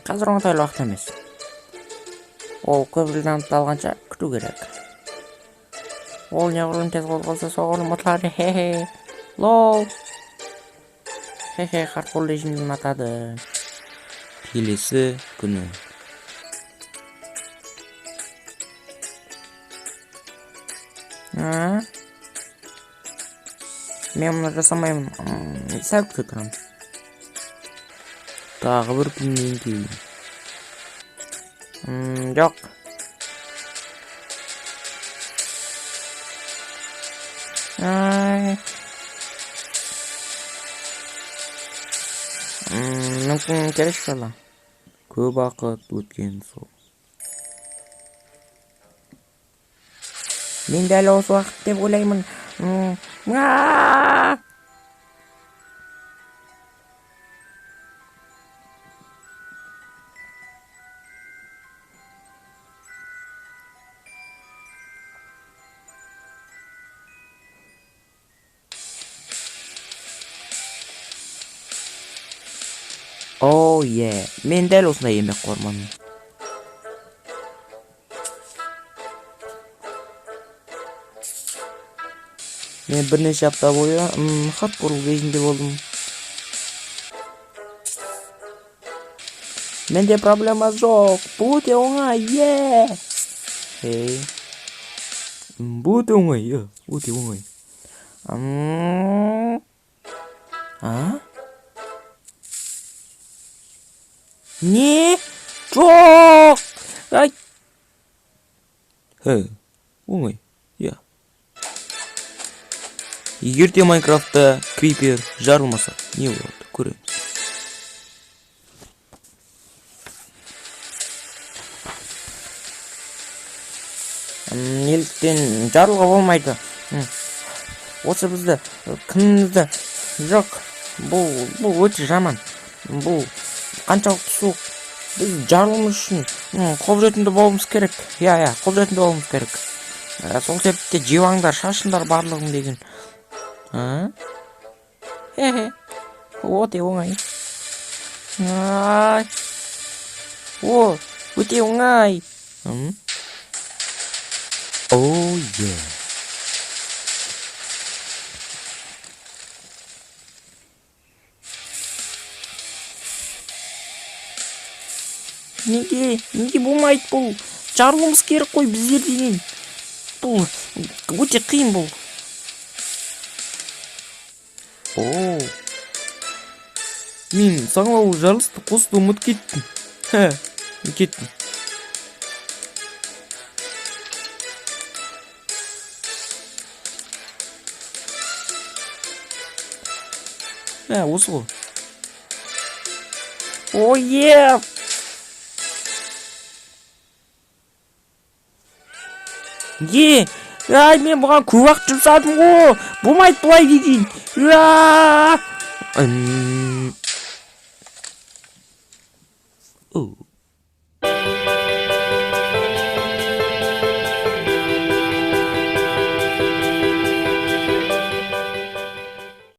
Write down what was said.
Қазір оңтайлы уақыт емес. Ол көпірден алғанша күту керек. Ол неғұрлым тез қозғалса, соғұрлым ұтылады. Хе-хе. Лол. Хе-хе, хардкор режимін атады. Келесі күні. Мен мұны жасамаймын. Сәл күте тұрамын. Тағы бір күннен кейін. Жоқ. Мүмкін керек шығар. Көп уақыт өткен сол. Мен дәл осы уақыт деп ойлаймын. О, мен дәл осындай еңбек қормын. Мен бірнеше апта бойы хардкор режимде болдым. Менде проблема жоқ. Бұл өте оңай. Бұл өте оңай. Өте оңай. Не? Жоқ! Ай! Оңай. Егер де Майнкрафтта крипер жарылмаса, не болады? Көреміз. Неліктен жарылға болмайды. Осы бізді күнімізді жоқ. Бұл өте жаман. Бұл қаншалықты суық. Біз жарылмыз үшін қолжетімді болуымыз керек. Қолжетімді болуымыз керек. Сол себепте жеваңдар, шашындар барлығын деген. Өте оңай. Өте оңай. Неге болмайды бұл? Жарылуымыз керек қой біздерден. Бұл өте қиын бұл. Мен саңлау жарылысты қосты ұмыт кеттім. Кеттім. Осы ғой. Мен бұған көп уақыт жұмсадым ғой. Болмайды бұлай деген.